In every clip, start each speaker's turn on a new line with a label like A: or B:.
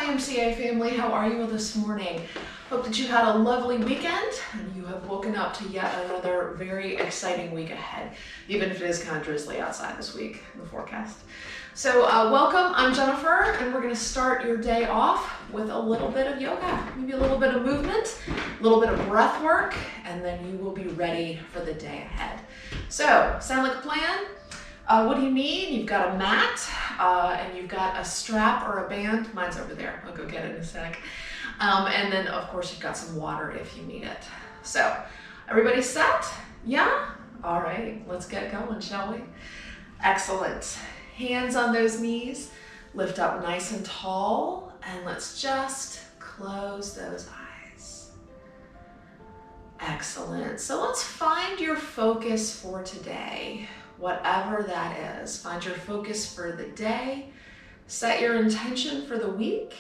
A: YMCA family, how are you this morning? Hope that you had a lovely weekend and you have woken up to yet another very exciting week ahead, even if it is kind of drizzly outside this week in the forecast. So welcome, I'm Jennifer, and we're going to start your day off with a little bit of yoga, maybe a little bit of movement, a little bit of breath work, and then you will be ready for the day ahead. So, sound like a plan? What do you need? You've got a mat, and you've got a strap or a band. Mine's over there. I'll go get it in a sec. And then, of course, you've got some water if you need it. So, everybody set? Yeah? All right, let's get going, shall we? Excellent. Hands on those knees. Lift up nice and tall, and let's just close those eyes. Excellent. So let's find your focus for today. Whatever that is, find your focus for the day, set your intention for the week,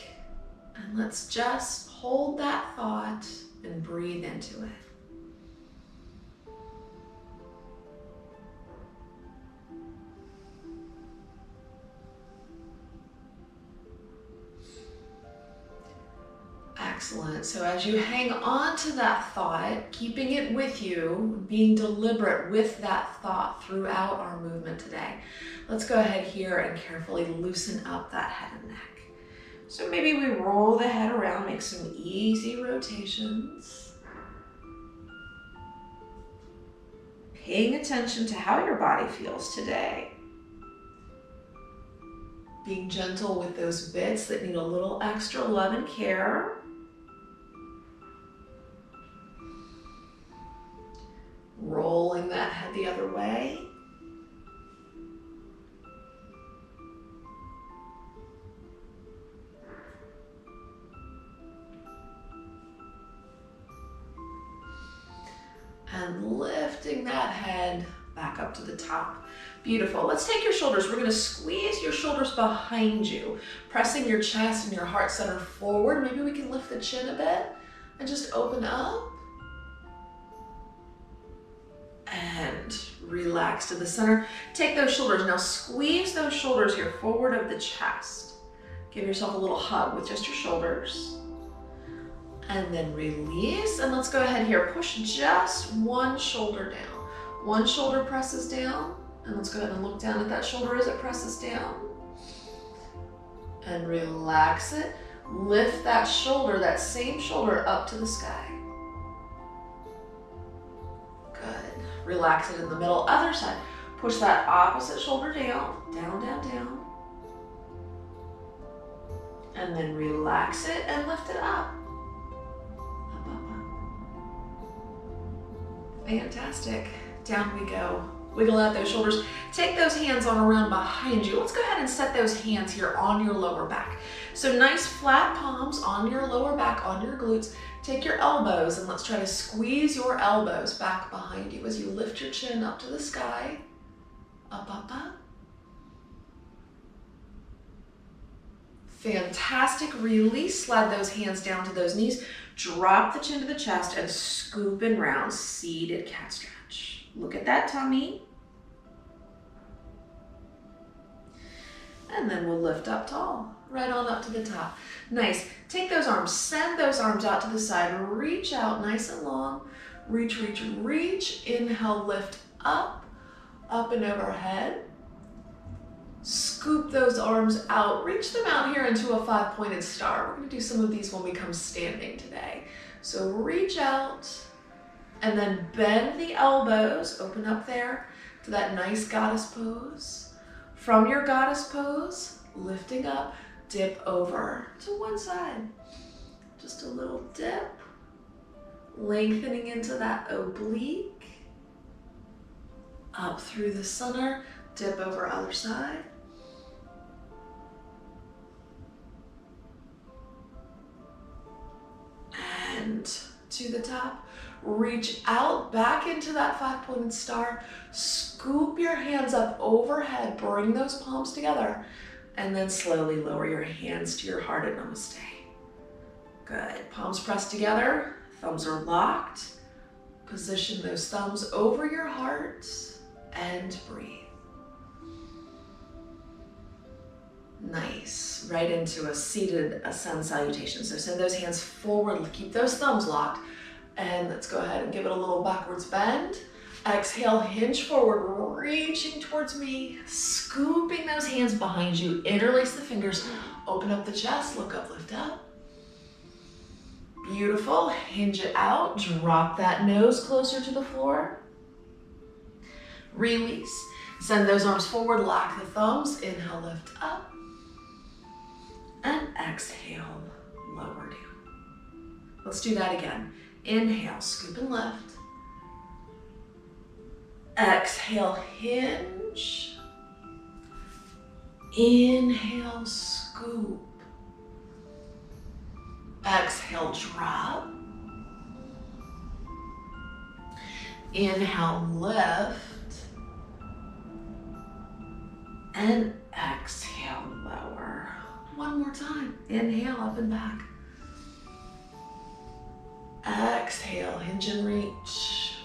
A: and let's just hold that thought and breathe into it. Excellent. So as you hang on to that thought, keeping it with you, being deliberate with that thought throughout our movement today, let's go ahead here and carefully loosen up that head and neck. So maybe we roll the head around, make some easy rotations. Paying attention to how your body feels today. Being gentle with those bits that need a little extra love and care. Rolling that head the other way. And lifting that head back up to the top. Beautiful. Let's take your shoulders. We're going to squeeze your shoulders behind you, pressing your chest and your heart center forward. Maybe we can lift the chin a bit and just open up. And relax to the center. Take those shoulders. Now squeeze those shoulders here forward of the chest. Give yourself a little hug with just your shoulders. And then release. And let's go ahead here. Push just one shoulder down. One shoulder presses down. And let's go ahead and look down at that shoulder as it presses down. And relax it. Lift that shoulder, that same shoulder, up to the sky. Good. Relax it in the middle. Other side. Push that opposite shoulder down. Down, down, down. And then relax it and lift it up. Up, up, up. Fantastic. Down we go. Wiggle out those shoulders. Take those hands on around behind you. Let's go ahead and set those hands here on your lower back. So nice flat palms on your lower back, on your glutes. Take your elbows and let's try to squeeze your elbows back behind you as you lift your chin up to the sky. Up, up, up. Fantastic. Release. Slide those hands down to those knees. Drop the chin to the chest and scoop and round. Seated cat stretch. Look at that tummy. And then we'll lift up tall, right on up to the top. Nice. Take those arms, send those arms out to the side. Reach out nice and long. Reach, reach, reach. Inhale, lift up, up and overhead. Scoop those arms out. Reach them out here into a 5-pointed star. We're going to do some of these when we come standing today. So reach out. And then bend the elbows, open up there to that nice goddess pose. From your goddess pose, lifting up, dip over to one side. Just a little dip, lengthening into that oblique. Up through the center, dip over other side. And to the top. Reach out back into that 5-pointed star. Scoop your hands up overhead. Bring those palms together. And then slowly lower your hands to your heart at namaste. Good. Palms pressed together. Thumbs are locked. Position those thumbs over your heart and breathe. Nice. Right into a seated Sun Salutation. So send those hands forward, keep those thumbs locked, and let's go ahead and give it a little backwards bend. Exhale, hinge forward, reaching towards me, scooping those hands behind you, interlace the fingers, open up the chest, look up, lift up. Beautiful, hinge it out, drop that nose closer to the floor. Release, send those arms forward, lock the thumbs, inhale, lift up. And exhale, lower down. Let's do that again. Inhale, scoop and lift. Exhale, hinge. Inhale, scoop. Exhale, drop. Inhale, lift. And exhale, lower. One more time. Inhale, up and back. Exhale, hinge and reach.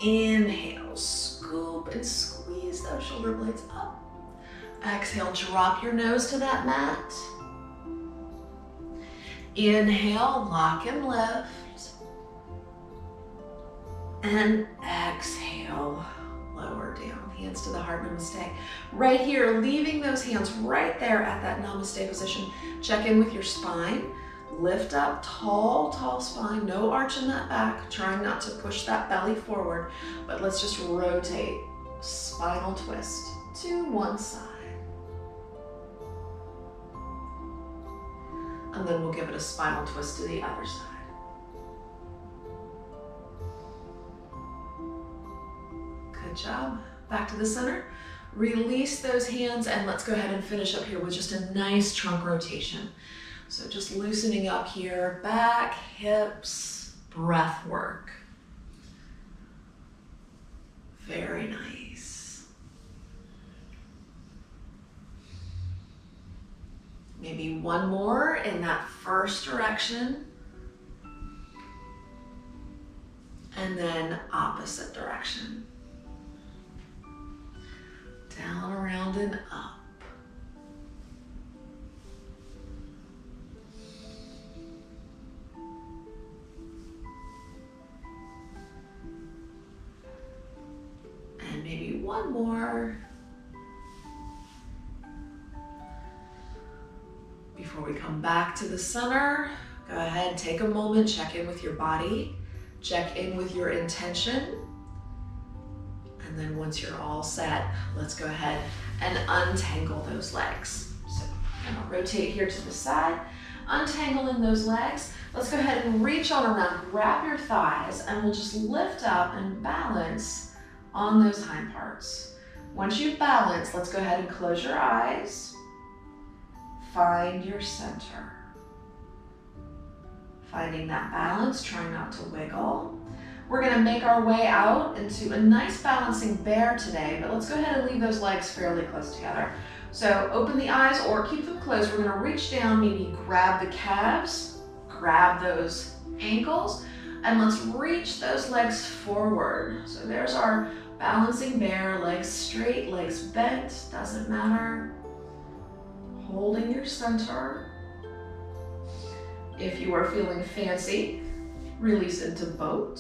A: Inhale, scoop and squeeze those shoulder blades up. Exhale, drop your nose to that mat. Inhale, lock and lift. And exhale, lower down. Hands to the heart, namaste. Right here, leaving those hands right there at that namaste position. Check in with your spine. Lift up, tall, tall spine, no arch in that back, trying not to push that belly forward, but let's just rotate, spinal twist to one side. And then we'll give it a spinal twist to the other side. Good job. Back to the center. Release those hands and let's go ahead and finish up here with just a nice trunk rotation. So just loosening up here, back, hips, breath work. Very nice. Maybe one more in that first direction. And then opposite direction. Down, around, and up. And maybe one more. Before we come back to the center, go ahead, take a moment, check in with your body, check in with your intention. And then once you're all set, let's go ahead and untangle those legs. So I'm gonna rotate here to the side, untangling those legs. Let's go ahead and reach on around, grab your thighs, and we'll just lift up and balance on those hind parts. Once you've balanced, let's go ahead and close your eyes. Find your center. Finding that balance, trying not to wiggle. We're gonna make our way out into a nice balancing bear today, but let's go ahead and leave those legs fairly close together. So open the eyes or keep them closed. We're gonna reach down, maybe grab the calves, grab those ankles, and let's reach those legs forward. So there's our balancing bear, legs straight, legs bent, doesn't matter. Holding your center. If you are feeling fancy, release into boat.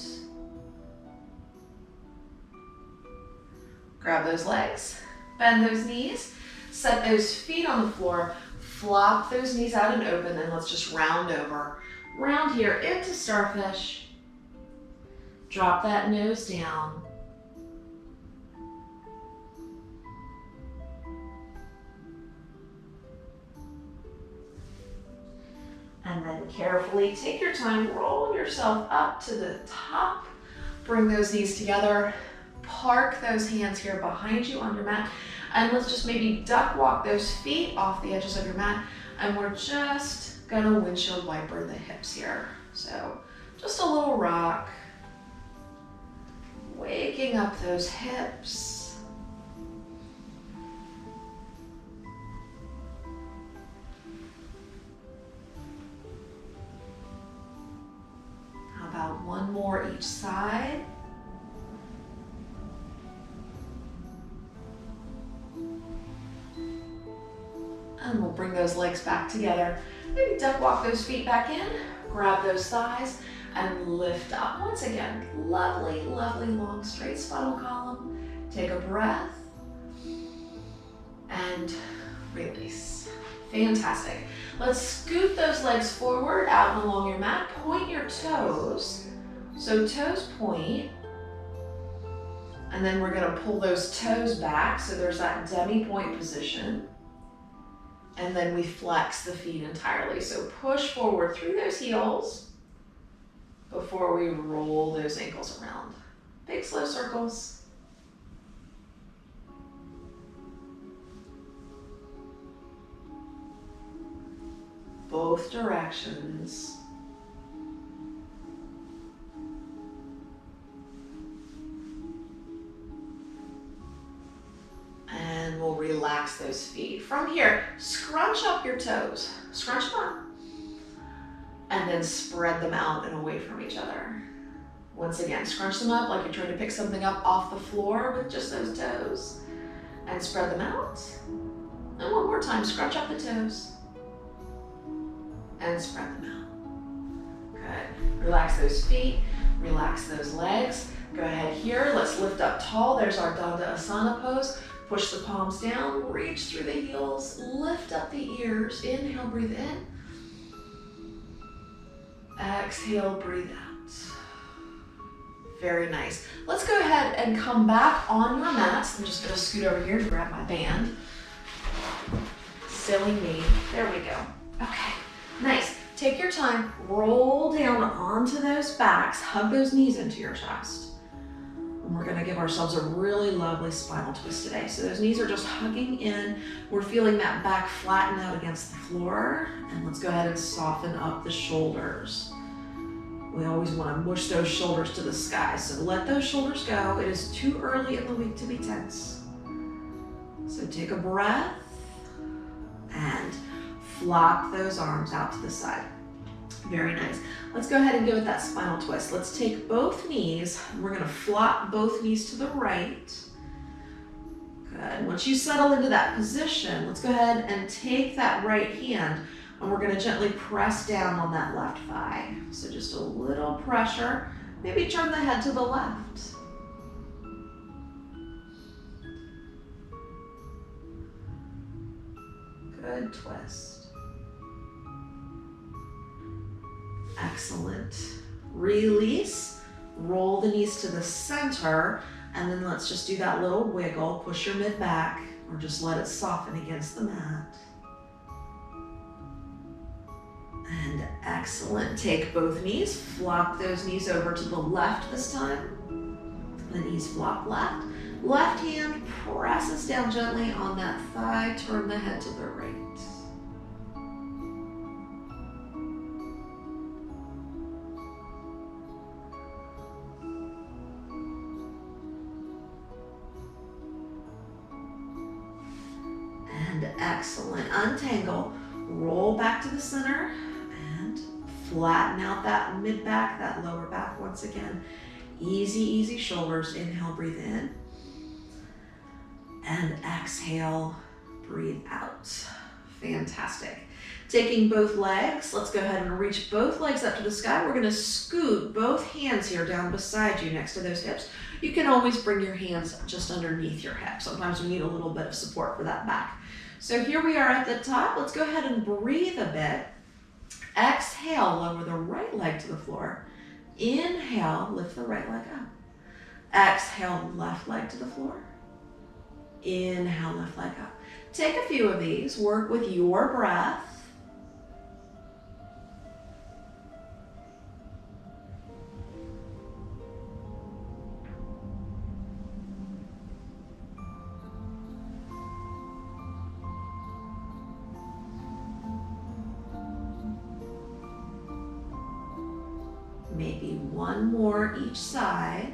A: Grab those legs, bend those knees, set those feet on the floor, flop those knees out and open, and let's just round over. Round here into starfish. Drop that nose down. And then carefully take your time, roll yourself up to the top. Bring those knees together. Park those hands here behind you on your mat. And let's just maybe duck walk those feet off the edges of your mat. And we're just gonna windshield wiper the hips here. So just a little rock. Waking up those hips. About one more each side. And we'll bring those legs back together. Maybe duck walk those feet back in, grab those thighs, and lift up. Once again, lovely, lovely long straight spinal column. Take a breath and release. Fantastic. Let's scoot those legs forward, out and along your mat. Point your toes. So toes point. And then we're gonna pull those toes back. So there's that demi-point position. And then we flex the feet entirely. So push forward through those heels before we roll those ankles around. Big slow circles. Both directions. And we'll relax those feet. From here, scrunch up your toes. Scrunch them up. And then spread them out and away from each other. Once again, scrunch them up like you're trying to pick something up off the floor with just those toes. And spread them out. And one more time, scrunch up the toes. And spread them out. Good. Relax those feet. Relax those legs. Go ahead here. Let's lift up tall. There's our Asana Pose. Push the palms down, reach through the heels, lift up the ears. Inhale, breathe in. Exhale, breathe out. Very nice. Let's go ahead and come back on your mats. I'm just gonna scoot over here to grab my band. Silly me. There we go. Okay, nice. Take your time, roll down onto those backs, hug those knees into your chest. And we're gonna give ourselves a really lovely spinal twist today. So those knees are just hugging in. We're feeling that back flatten out against the floor. And let's go ahead and soften up the shoulders. We always wanna mush those shoulders to the sky. So let those shoulders go. It is too early in the week to be tense. So take a breath and flop those arms out to the side. Very nice. Let's go ahead and give it that spinal twist. Let's take both knees. We're gonna flop both knees to the right. Good. Once you settle into that position, let's go ahead and take that right hand and we're gonna gently press down on that left thigh. So just a little pressure. Maybe turn the head to the left. Good twist. Excellent. Release, roll the knees to the center, and then let's just do that little wiggle. Push your mid back, or just let it soften against the mat. And excellent. Take both knees, flop those knees over to the left this time. The knees flop left. Left hand presses down gently on that thigh, turn the head to the right. Excellent. Untangle, roll back to the center and flatten out that mid back, that lower back once again. Easy, easy shoulders. Inhale, breathe in. And exhale, breathe out. Fantastic. Taking both legs, let's go ahead and reach both legs up to the sky. We're gonna scoot both hands here down beside you next to those hips. You can always bring your hands just underneath your hips. Sometimes we need a little bit of support for that back. So here we are at the top. Let's go ahead and breathe a bit. Exhale, lower the right leg to the floor. Inhale, lift the right leg up. Exhale, left leg to the floor. Inhale, left leg up. Take a few of these, work with your breath. Maybe one more each side.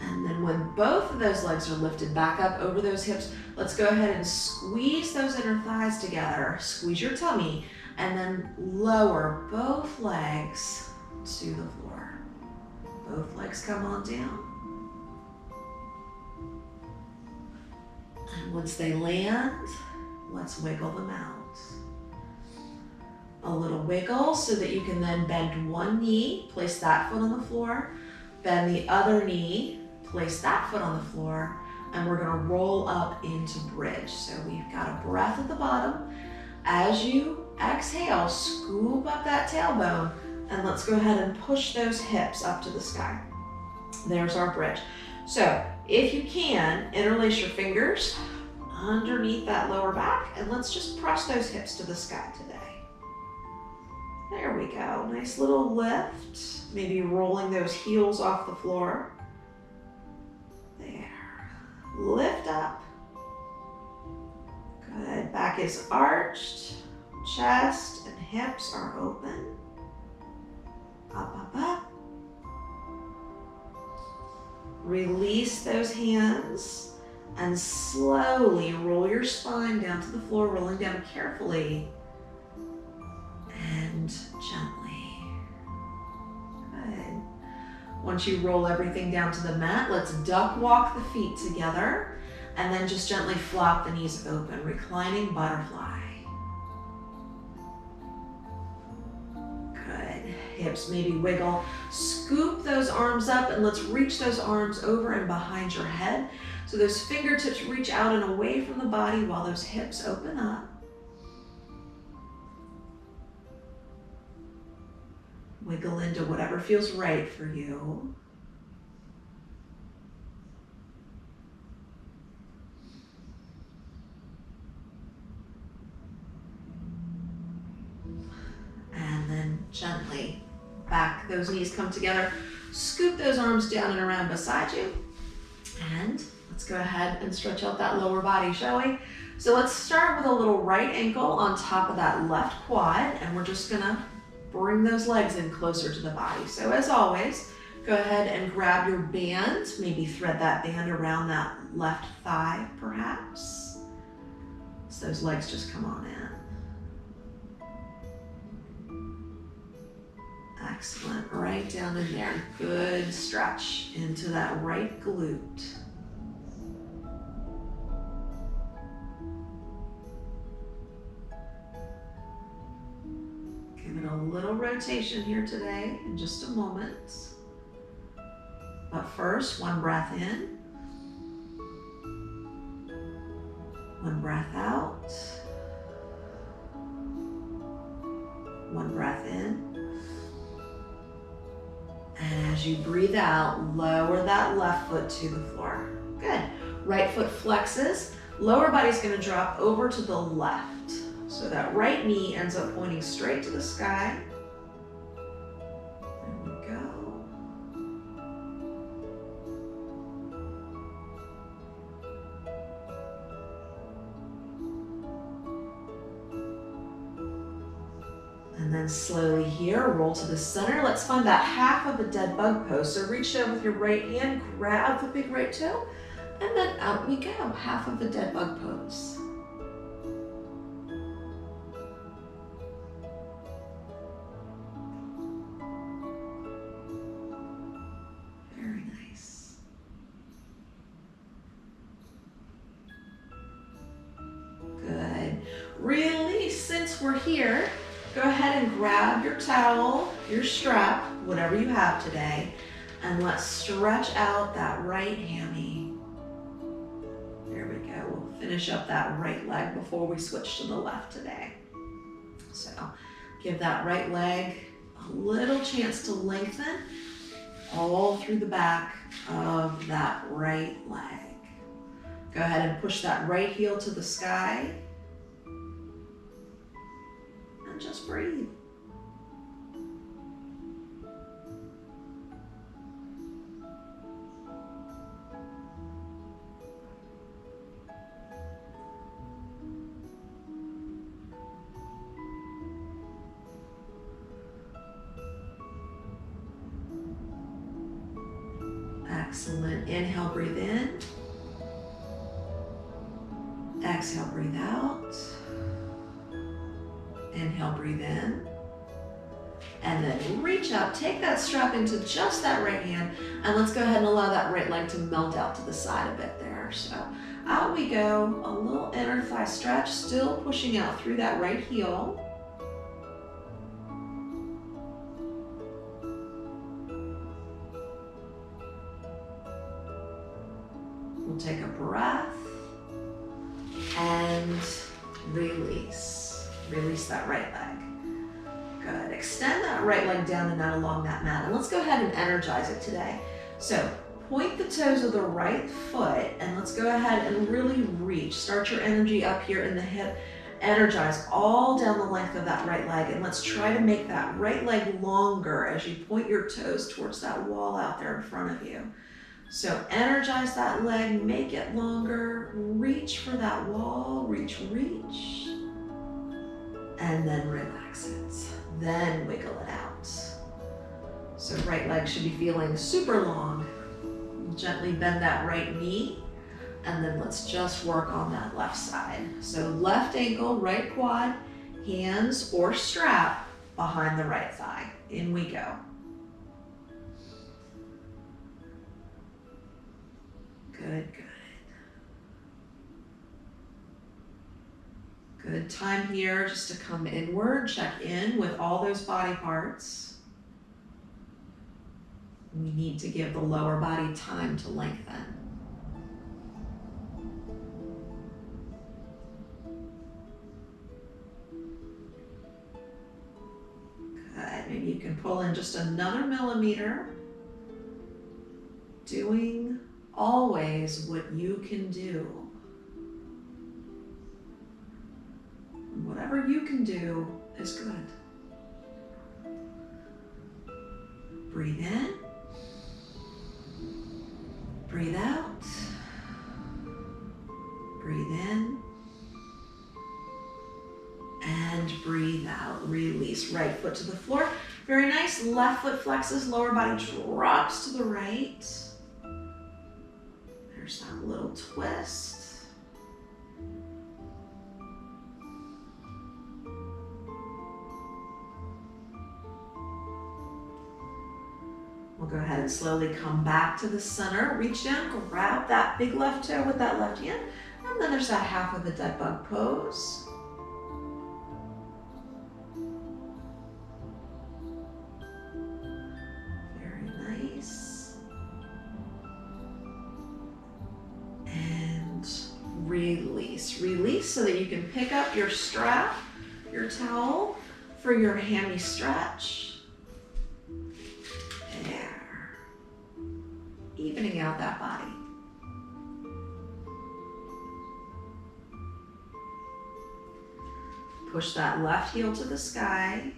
A: And then when both of those legs are lifted back up over those hips, let's go ahead and squeeze those inner thighs together. Squeeze your tummy and then lower both legs to the floor. Both legs come on down. And once they land, let's wiggle them out. A little wiggle so that you can then bend one knee, place that foot on the floor, bend the other knee, place that foot on the floor, and we're gonna roll up into bridge. So we've got a breath at the bottom. As you exhale, scoop up that tailbone, and let's go ahead and push those hips up to the sky. There's our bridge. So if you can, interlace your fingers underneath that lower back, and let's just press those hips to the sky today. There we go, nice little lift. Maybe rolling those heels off the floor. There, lift up. Good, back is arched, chest and hips are open. Up, up, up. Release those hands and slowly roll your spine down to the floor, rolling down carefully and gently. Good. Once you roll everything down to the mat, let's duck walk the feet together and then just gently flop the knees open, reclining butterfly. Good. Hips maybe wiggle. Scoop those arms up and let's reach those arms over and behind your head. So those fingertips reach out and away from the body while those hips open up. Wiggle into whatever feels right for you. And then gently back, those knees come together. Scoop those arms down and around beside you. And let's go ahead and stretch out that lower body, shall we? So let's start with a little right ankle on top of that left quad, and we're just gonna bring those legs in closer to the body. So as always, go ahead and grab your band, maybe thread that band around that left thigh perhaps. So those legs just come on in. Excellent, right down in there. Good stretch into that right glute. Give it a little rotation here today in just a moment. But first, one breath in. One breath out. One breath in. And as you breathe out, lower that left foot to the floor. Good. Right foot flexes. Lower body's going to drop over to the left. So that right knee ends up pointing straight to the sky. There we go. And then slowly here, roll to the center. Let's find that half of a dead bug pose. So reach down with your right hand, grab the big right toe, and then out we go, half of the dead bug pose. Very nice. Good. Release. Since we're here, go ahead and grab your towel, your strap, whatever you have today, and let's stretch out that right hammy. There we go. We'll finish up that right leg before we switch to the left today. So give that right leg a little chance to lengthen all through the back of that right leg. Go ahead and push that right heel to the sky. And just breathe. Excellent. Inhale, breathe in. Exhale, breathe out. Inhale, breathe in. And then reach up, take that strap into just that right hand, and let's go ahead and allow that right leg to melt out to the side a bit there. So out we go, a little inner thigh stretch, still pushing out through that right heel. We'll take a breath and release. Release that right leg. Good. Extend that right leg down and out along that mat. And let's go ahead and energize it today. So point the toes of the right foot and let's go ahead and really reach. Start your energy up here in the hip. Energize all down the length of that right leg. And let's try to make that right leg longer as you point your toes towards that wall out there in front of you. So energize that leg, make it longer, reach for that wall, reach, and then relax it. Then wiggle it out. So right leg should be feeling super long. Gently bend that right knee, and then let's just work on that left side. So left ankle, right quad, hands or strap behind the right thigh. In we go. Good, good. Good time here just to come inward, check in with all those body parts. We need to give the lower body time to lengthen. Good, maybe you can pull in just another millimeter. Doing always what you can do. Whatever you can do is good. Breathe in. Breathe out. Breathe in. And breathe out. Release. Right foot to the floor. Very nice. Left foot flexes. Lower body drops to the right. There's that little twist. We'll go ahead and slowly come back to the center. Reach down, grab that big left toe with that left hand. And then there's that half of a dead bug pose. Very nice. And release. Release so that you can pick up your strap, your towel for your hammy stretch. Evening out that body. Push that left heel to the sky.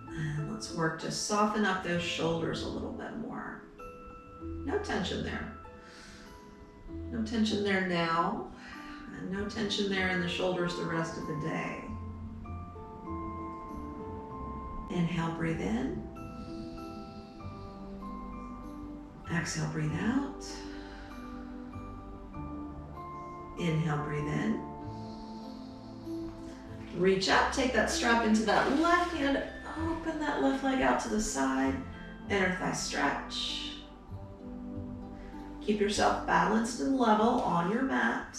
A: And let's work to soften up those shoulders a little bit more. No tension there. No tension there now. And no tension there in the shoulders the rest of the day. Inhale, breathe in. Exhale, breathe out. Inhale, breathe in. Reach up, take that strap into that left hand, open that left leg out to the side, inner thigh stretch. Keep yourself balanced and level on your mat.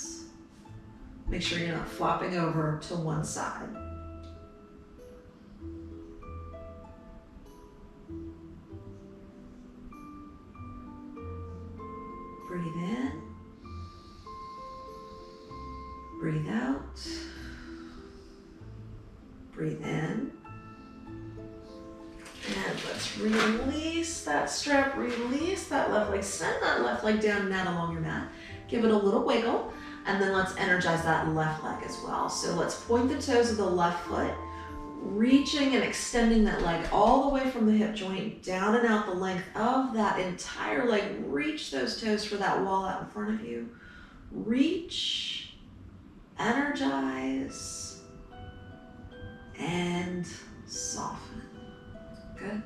A: Make sure you're not flopping over to one side. Breathe in, breathe out, breathe in, and let's release that strap, release that left leg, send that left leg down and out along your mat, give it a little wiggle, and then let's energize that left leg as well. So let's point the toes of the left foot, reaching and extending that leg all the way from the hip joint down and out the length of that entire leg. Reach those toes for that wall out in front of you. Reach, energize, and soften. Good.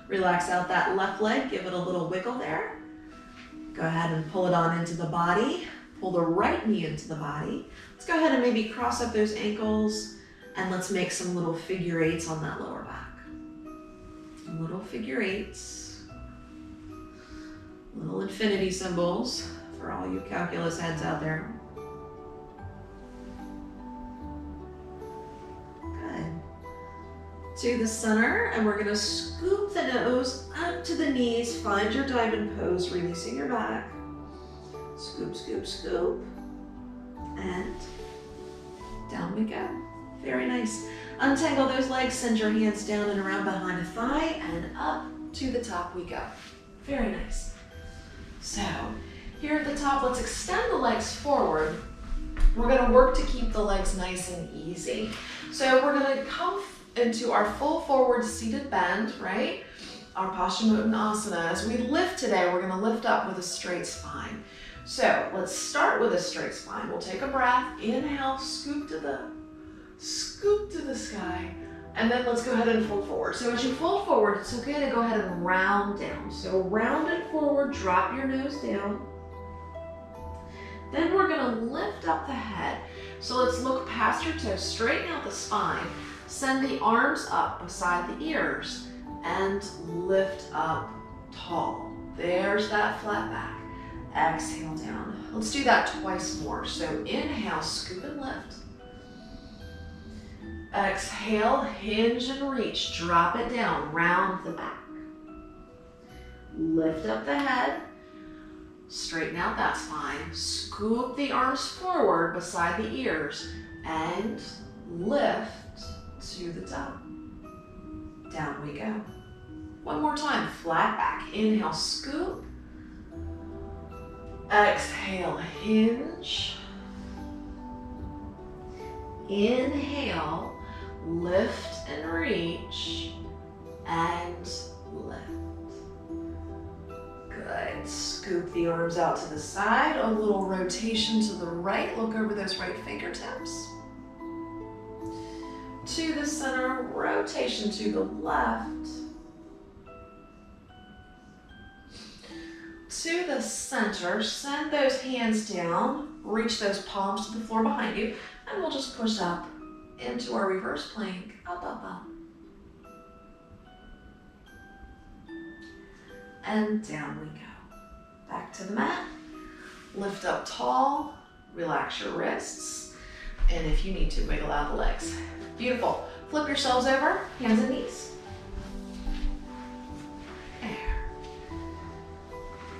A: Relax out that left leg. Give it a little wiggle there. Go ahead and pull it on into the body. Pull the right knee into the body. Let's go ahead and maybe cross up those ankles. And let's make some little figure eights on that lower back. Little figure eights. Little infinity symbols for all you calculus heads out there. Good. To the center, and we're gonna scoop the nose up to the knees. Find your diamond pose, releasing your back. Scoop, scoop, scoop. And down we go. Very nice. Untangle those legs, send your hands down and around behind the thigh, and up to the top we go. Very nice. So, here at the top, let's extend the legs forward. We're gonna work to keep the legs nice and easy. So we're gonna come into our full forward seated bend, right? Our Paschimottanasana. As we lift today, we're gonna lift up with a straight spine. So let's start with a straight spine. We'll take a breath, inhale, scoop to the sky, and then let's go ahead and fold forward. So as you fold forward, it's okay to go ahead and round down. So round it forward, drop your nose down. Then we're gonna lift up the head. So let's look past your toes, straighten out the spine, send the arms up beside the ears, and lift up tall. There's that flat back. Exhale down. Let's do that twice more. So inhale, scoop and lift. Exhale, hinge and reach. Drop it down, round the back. Lift up the head. Straighten out that spine. Scoop the arms forward beside the ears and lift to the top. Down we go. One more time, flat back. Inhale, scoop. Exhale, hinge. Inhale, lift and reach, and lift. Good. Scoop the arms out to the side. A little rotation to the right. Look over those right fingertips. To the center, rotation to the left. To the center, send those hands down, reach those palms to the floor behind you, and we'll just push up into our reverse plank, up, up, up. And down we go. Back to the mat. Lift up tall, relax your wrists, and if you need to, wiggle out the legs. Beautiful. Flip yourselves over, hands and knees.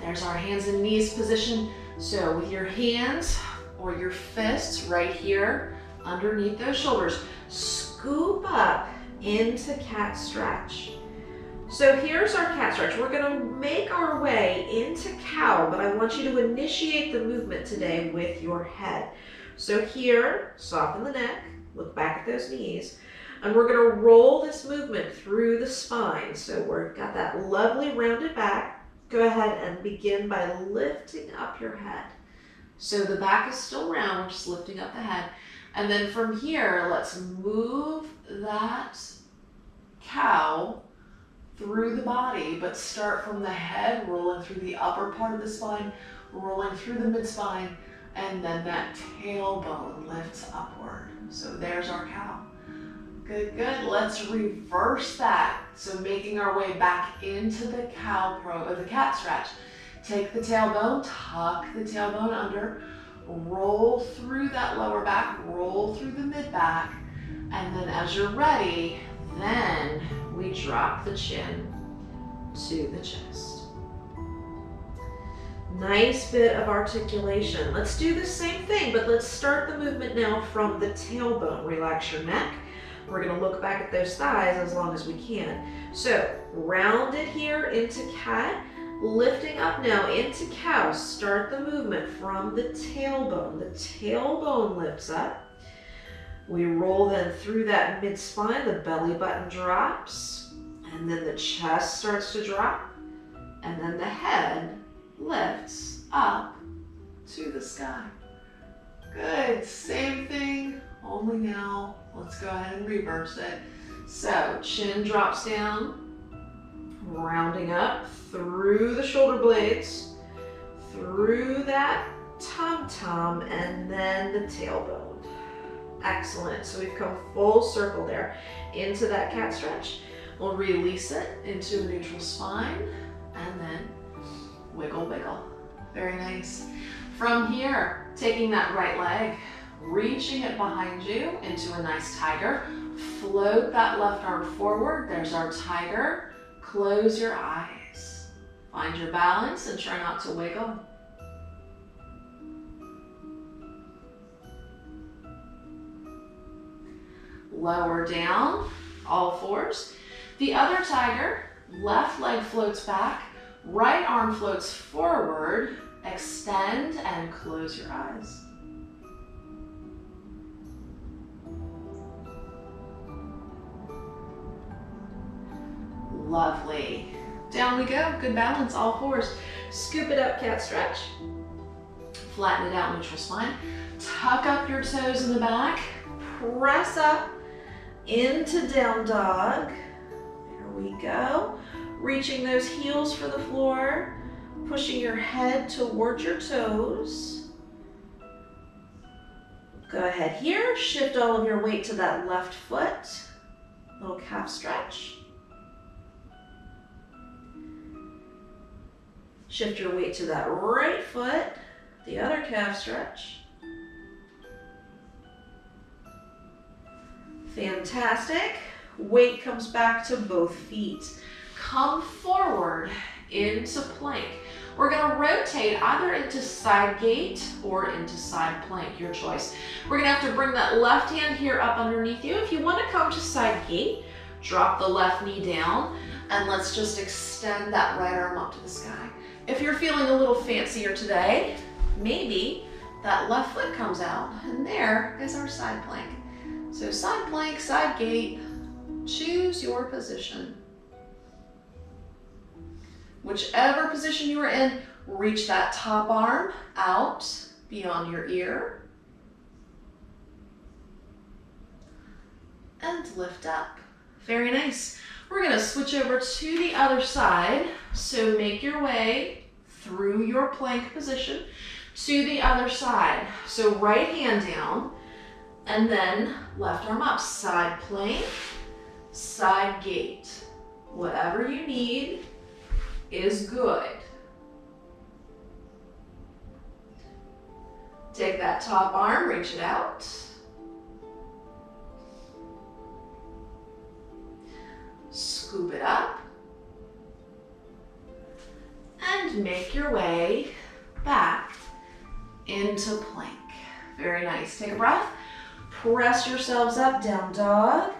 A: There's our hands and knees position. So with your hands or your fists right here underneath those shoulders, scoop up into cat stretch. So here's our cat stretch. We're gonna make our way into cow, but I want you to initiate the movement today with your head. So here, soften the neck, look back at those knees, and we're gonna roll this movement through the spine. So we've got that lovely rounded back. Go ahead and begin by lifting up your head. So the back is still round, we're just lifting up the head. And then from here, let's move that cow through the body, but start from the head, rolling through the upper part of the spine, rolling through the mid-spine, and then that tailbone lifts upward. So there's our cow. Good, good. Let's reverse that. So making our way back into the the cat stretch. Take the tailbone, tuck the tailbone under, roll through that lower back, roll through the mid back, and then as you're ready, then we drop the chin to the chest. Nice bit of articulation. Let's do the same thing, but let's start the movement now from the tailbone. Relax your neck. We're gonna look back at those thighs as long as we can. So round it here into cat, lifting up now into cow. Start the movement from the tailbone. The tailbone lifts up. We roll then through that mid-spine, the belly button drops, and then the chest starts to drop, and then the head lifts up to the sky. Good, same thing, only now let's go ahead and reverse it. So chin drops down, rounding up through the shoulder blades, through that tum-tum, and then the tailbone.
B: Excellent. So we've come full circle there into that cat stretch.
A: We'll release it into a neutral spine and then wiggle, wiggle. Very nice. From here, taking that right leg, reaching it behind you into a nice tiger. Float that left arm forward. There's our tiger. Close your eyes. Find your balance and try not to wiggle. Lower down, all fours. The other tiger, left leg floats back, right arm floats forward. Extend and close your eyes. Lovely. Down we go. Good balance, all fours.
B: Scoop it up, cat stretch.
A: Flatten it out, neutral spine. Tuck up your toes in the back.
B: Press up into down dog. There we go. Reaching those heels for the floor. Pushing your head towards your toes. Go ahead here. Shift all of your weight to that left foot. Little calf stretch. Shift your weight to that right foot, the other calf stretch. Fantastic. Weight comes back to both feet.
A: Come forward into plank. We're gonna rotate either into side gate or into side plank, your choice. We're gonna have to bring that left hand here up underneath you. If you wanna come to side gate, drop the left knee down, and let's just extend that right arm up to the sky. If you're feeling a little fancier today, maybe that left foot comes out, and there is our side plank. So side plank, side gate, choose your position. Whichever position you are in, reach that top arm out beyond your ear. And lift up. Very nice. We're gonna switch over to the other side. So make your way through your plank position to the other side. So right hand down and then left arm up. Side plank, side gate. Whatever you need is good. Take that top arm, reach it out. Scoop it up. And make your way back into plank. Very nice. Take a breath. Press yourselves up, down dog.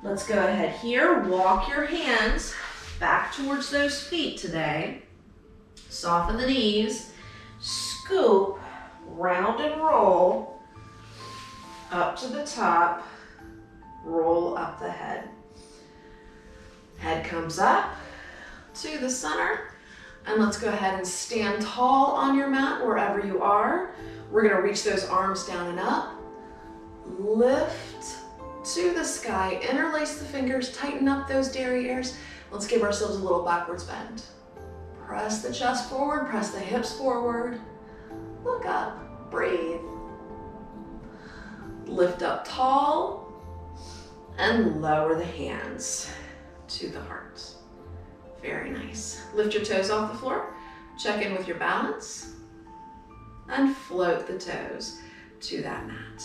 A: Let's go ahead here. Walk your hands back towards those feet today. Soften the knees. Scoop, round and roll up to the top. Roll up the head. Head comes up to the center. And let's go ahead and stand tall on your mat wherever you are. We're gonna reach those arms down and up. Lift to the sky. Interlace the fingers, tighten up those derrieres. Let's give ourselves a little backwards bend. Press the chest forward, press the hips forward. Look up, breathe. Lift up tall and lower the hands to the heart. Very nice. Lift your toes off the floor. Check in with your balance and float the toes to that mat.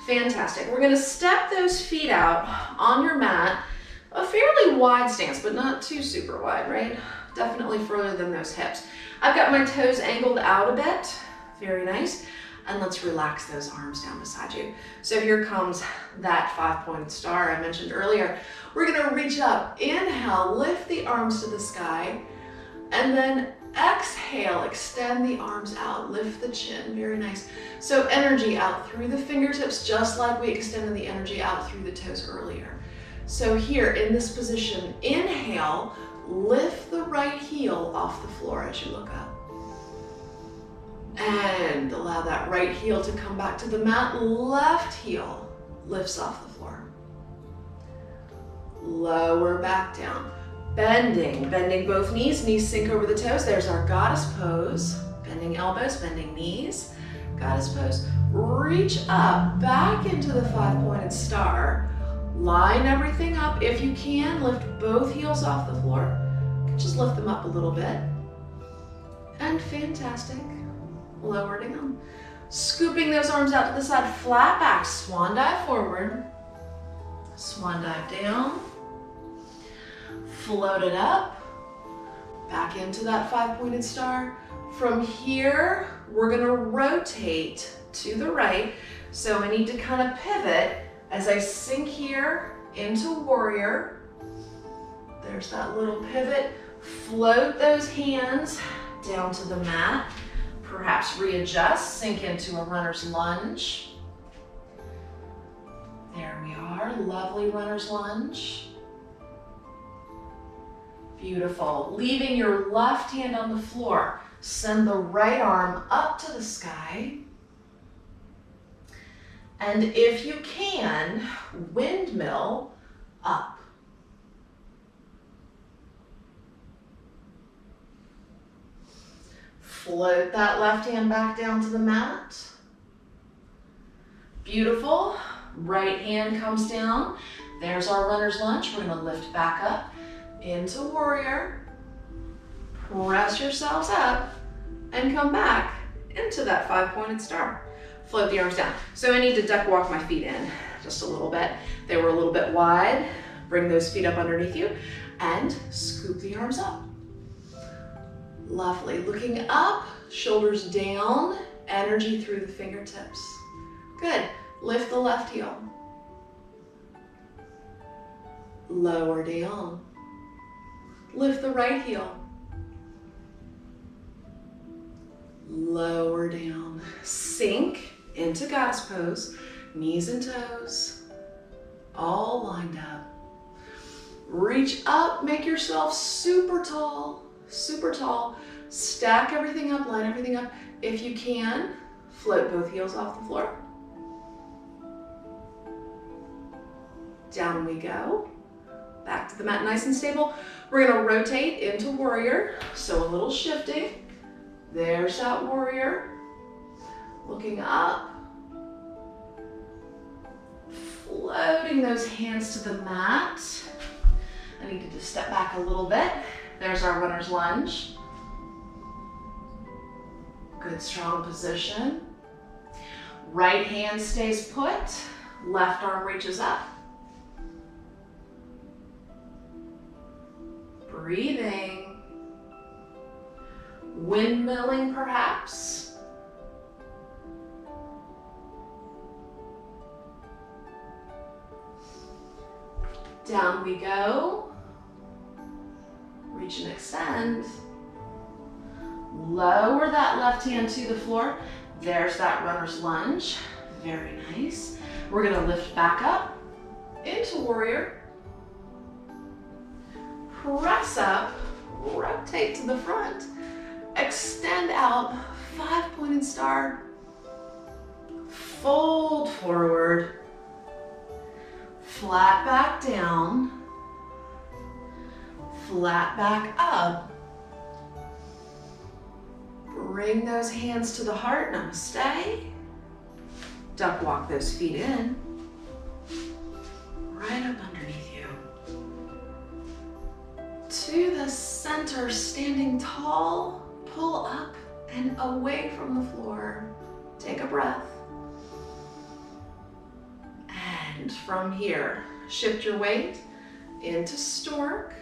A: Fantastic. We're gonna step those feet out on your mat. A fairly wide stance, but not too super wide, right? Definitely further than those hips. I've got my toes angled out a bit. Very nice. And let's relax those arms down beside you. So here comes that 5-pointed star I mentioned earlier. We're gonna reach up, inhale, lift the arms to the sky, and then exhale, extend the arms out, lift the chin, very nice. So energy out through the fingertips, just like we extended the energy out through the toes earlier. So here in this position, inhale, lift the right heel off the floor as you look up. And allow that right heel to come back to the mat. Left heel lifts off the floor. Lower back down. Bending both knees. Knees sink over the toes. There's our goddess pose. Bending elbows, bending knees. Goddess pose. Reach up, back into the 5-pointed star. Line everything up. If you can, lift both heels off the floor. Just lift them up a little bit. And fantastic. Lower down. Scooping those arms out to the side, flat back, swan dive forward. Swan dive down. Float it up. Back into that 5-pointed star. From here, we're gonna rotate to the right. So I need to kind of pivot as I sink here into warrior. There's that little pivot. Float those hands down to the mat. Perhaps readjust, sink into a runner's lunge. There we are, lovely runner's lunge. Beautiful. Leaving your left hand on the floor. Send the right arm up to the sky. And if you can, windmill up. Float that left hand back down to the mat. Beautiful. Right hand comes down. There's our runner's lunge. We're gonna lift back up into warrior. Press yourselves up and come back into that 5-pointed star. Float the arms down. So I need to duck walk my feet in just a little bit. They were a little bit wide. Bring those feet up underneath you and scoop the arms up. Lovely. Looking up, shoulders down, energy through the fingertips. Good. Lift the left heel. Lower down. Lift the right heel. Lower down. Sink into goddess pose. Knees and toes all lined up. Reach up, make yourself super tall, super tall. Stack everything up, line everything up. If you can, float both heels off the floor. Down we go. Back to the mat, nice and stable. We're gonna rotate into warrior. So a little shifting. There's that warrior. Looking up. Floating those hands to the mat. I need to just step back a little bit. There's our runner's lunge. Good, strong position. Right hand stays put. Left arm reaches up. Breathing. Windmilling perhaps. Down we go. Reach and extend. Lower that left hand to the floor. There's that runner's lunge. Very nice. We're gonna lift back up into warrior. Press up, rotate to the front. Extend out, 5-pointed star. Fold forward. Flat back down. Flat back up. Bring those hands to the heart, namaste. Duck walk those feet in. Right up underneath you. To the center, standing tall. Pull up and away from the floor. Take a breath. And from here, shift your weight into stork.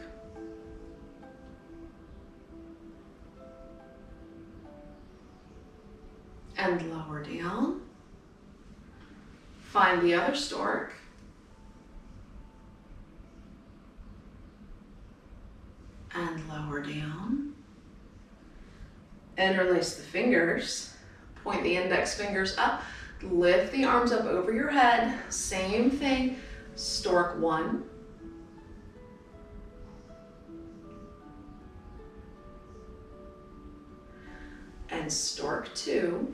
A: And lower down. Find the other stork. And lower down. Interlace the fingers. Point the index fingers up. Lift the arms up over your head. Same thing. Stork 1. And stork 2.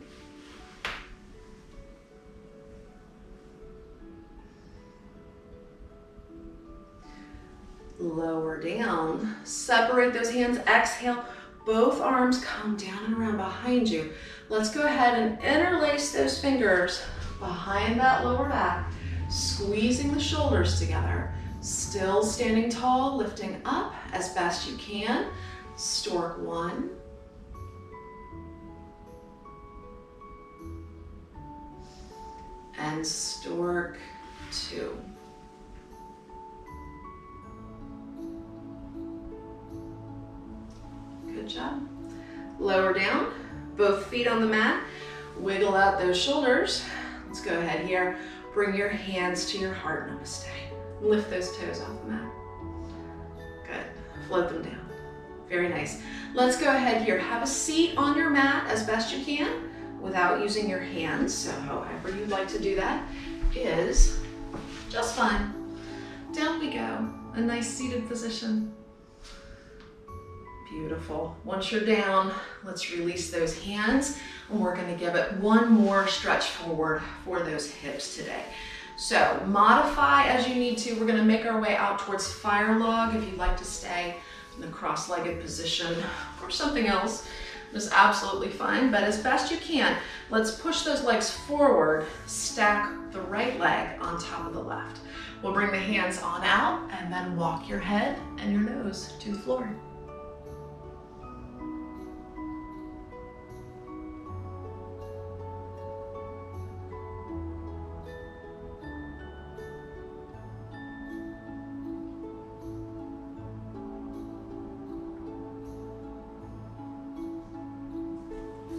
A: Lower down. Separate those hands. Exhale. Both arms come down and around behind you. Let's go ahead and interlace those fingers behind that lower back, squeezing the shoulders together. Still standing tall, lifting up as best you can. Stork 1. And stork 2. Good job. Lower down, both feet on the mat. Wiggle out those shoulders. Let's go ahead here. Bring your hands to your heart, namaste. Lift those toes off the mat. Good. Float them down. Very nice. Let's go ahead here. Have a seat on your mat as best you can without using your hands. So however you'd like to do that is just fine. Down we go. A nice seated position. Beautiful. Once you're down, let's release those hands, and we're going to give it one more stretch forward for those hips today. So modify as you need to. We're going to make our way out towards fire log. If you'd like to stay in the cross-legged position or something else, is absolutely fine, but as best you can, let's push those legs forward, stack the right leg on top of the left. We'll bring the hands on out and then walk your head and your nose to the floor.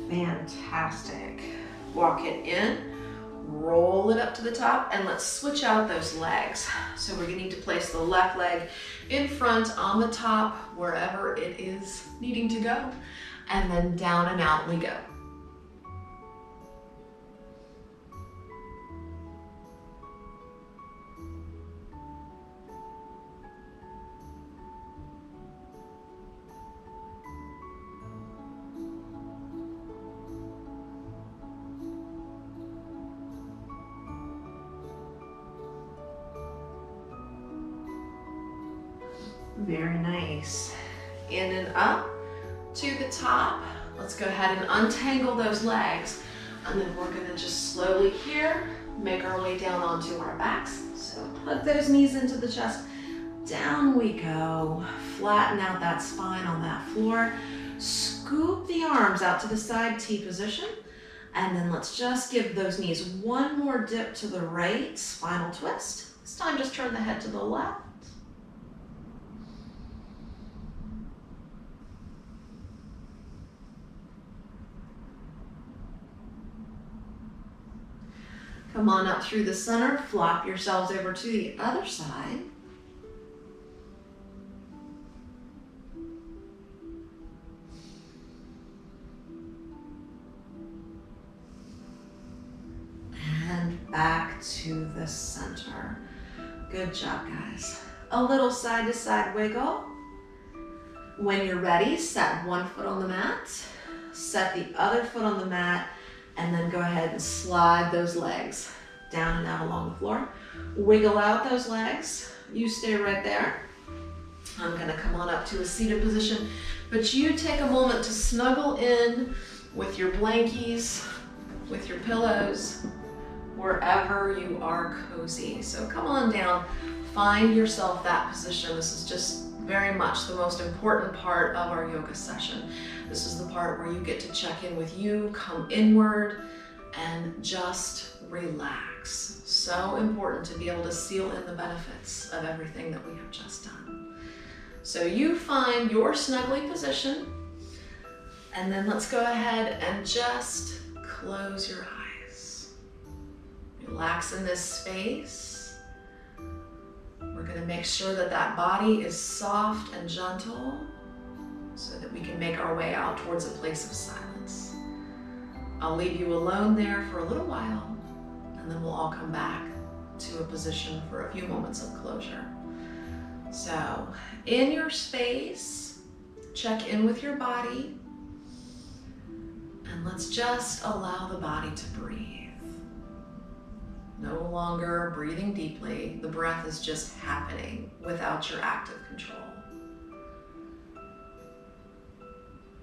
A: Fantastic. Walk it in, roll it up to the top, and let's switch out those legs. So we're gonna need to place the left leg in front on the top, wherever it is needing to go, and then down and out we go. Very nice. In and up to the top. Let's go ahead and untangle those legs. And then we're gonna just slowly here, make our way down onto our backs. So plug those knees into the chest. Down we go. Flatten out that spine on that floor. Scoop the arms out to the side, T position. And then let's just give those knees one more dip to the right, spinal twist. This time just turn the head to the left. Come on up through the center, flop yourselves over to the other side. And back to the center. Good job, guys. A little side to side wiggle. When you're ready, set one foot on the mat, set the other foot on the mat, and then go ahead and slide those legs down and out along the floor. Wiggle out those legs. You stay right there. I'm gonna come on up to a seated position, but you take a moment to snuggle in with your blankies, with your pillows, wherever you are cozy. So come on down, find yourself that position. This is just very much the most important part of our yoga session. This is the part where you get to check in with you, come inward, and just relax. So important to be able to seal in the benefits of everything that we have just done. So you find your snuggly position, and then let's go ahead and just close your eyes. Relax in this space. We're going to make sure that that body is soft and gentle so that we can make our way out towards a place of silence. I'll leave you alone there for a little while, and then we'll all come back to a position for a few moments of closure. So, in your space, check in with your body, and let's just allow the body to breathe. No longer breathing deeply, the breath is just happening without your active control.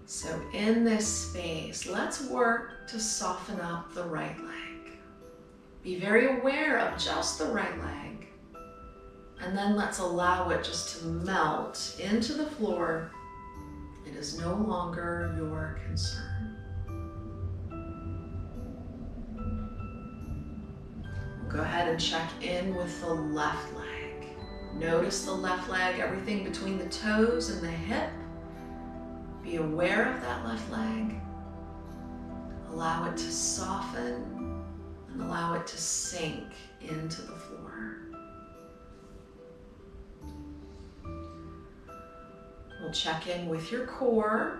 A: So in this space, let's work to soften up the right leg. Be very aware of just the right leg. And then let's allow it just to melt into the floor. It is no longer your concern. Go ahead and check in with the left leg. Notice the left leg, everything between the toes and the hip. Be aware of that left leg. Allow it to soften and allow it to sink into the floor. We'll check in with your core,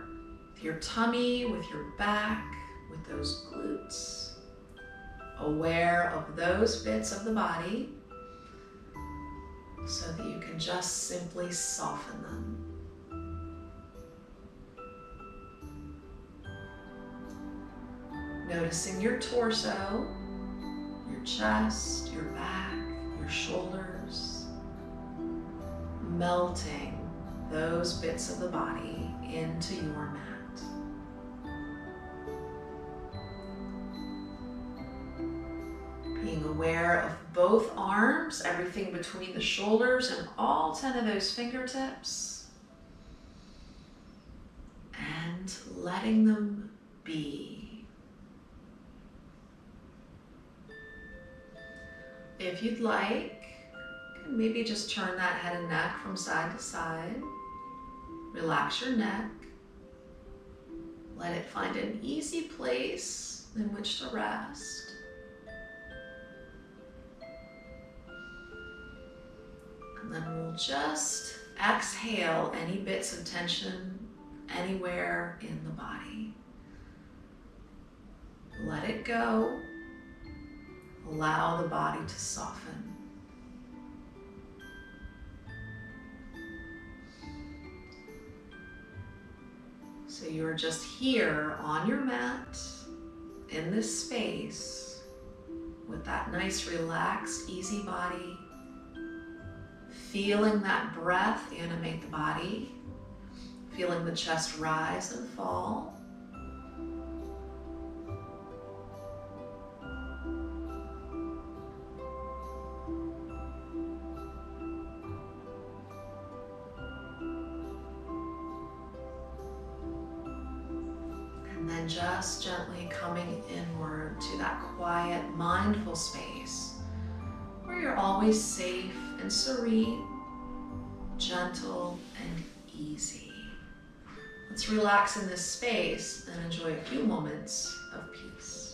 A: with your tummy, with your back, with those glutes. Aware of those bits of the body so that you can just simply soften them. Noticing your torso, your chest, your back, your shoulders, melting those bits of the body into your mat. Being aware of both arms, everything between the shoulders and all 10 of those fingertips. And letting them be. If you'd like, you can maybe just turn that head and neck from side to side. Relax your neck. Let it find an easy place in which to rest. And then we'll just exhale any bits of tension anywhere in the body. Let it go. Allow the body to soften. So you're just here on your mat in this space with that nice, relaxed, easy body. Feeling that breath animate the body. Feeling the chest rise and fall. Just gently coming inward to that quiet, mindful space where you're always safe and serene, gentle and easy. Let's relax in this space and enjoy a few moments of peace.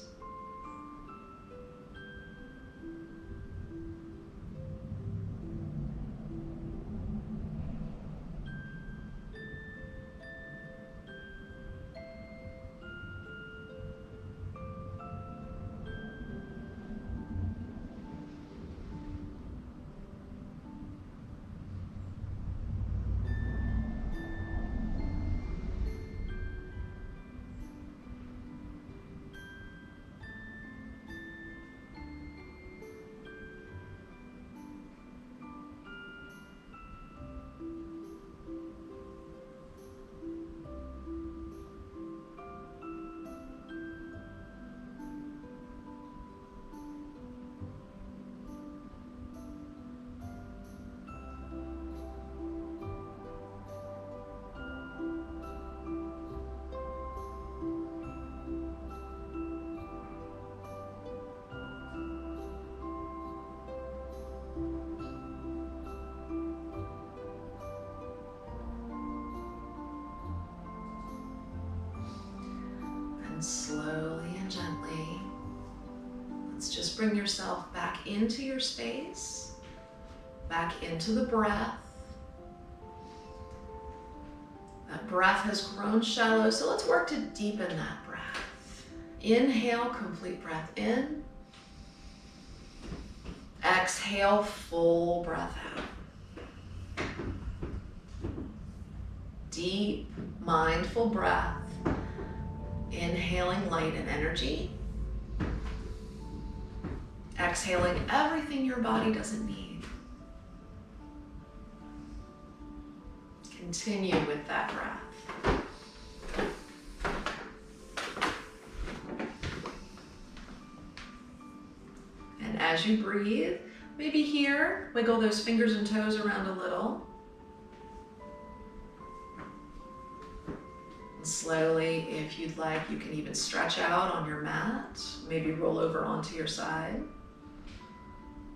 A: Slowly and gently, let's just bring yourself back into your space, back into the breath. That breath has grown shallow, so let's work to deepen that breath. Inhale, complete breath in. Exhale, full breath out. Deep, mindful breath. Inhaling light and energy. Exhaling everything your body doesn't need. Continue with that breath. as you breathe, maybe here, wiggle those fingers and toes around a little. And slowly, if you'd like, you can even stretch out on your mat, maybe roll over onto your side.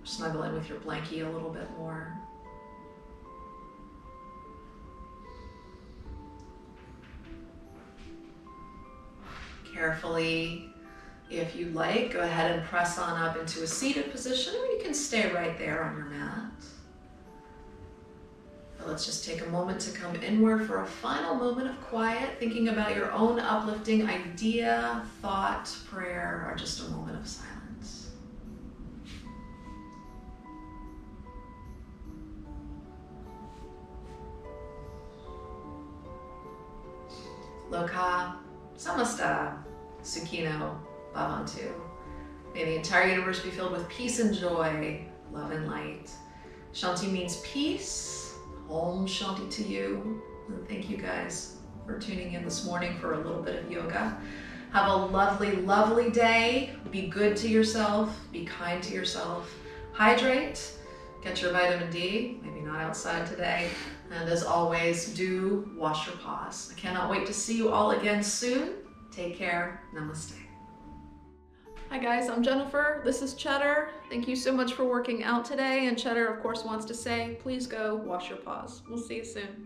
A: Snuggle in with your blankie a little bit more. Carefully, if you like, go ahead and press on up into a seated position, or you can stay right there on your mat. But let's just take a moment to come inward for a final moment of quiet, thinking about your own uplifting idea, thought, prayer, or just a moment of silence. Loka Samasta Sukhino Bhavantu. May the entire universe be filled with peace and joy, love and light. Shanti means peace. Om Shanti to you. And thank you guys for tuning in this morning for a little bit of yoga. Have a lovely, lovely day. Be good to yourself. Be kind to yourself. Hydrate. Get your vitamin D. Maybe not outside today. And as always, do wash your paws. I cannot wait to see you all again soon. Take care. Namaste. Hi guys, I'm Jennifer. This is Cheddar. Thank you so much for working out today. And Cheddar, of course, wants to say, please go wash your paws. We'll see you soon.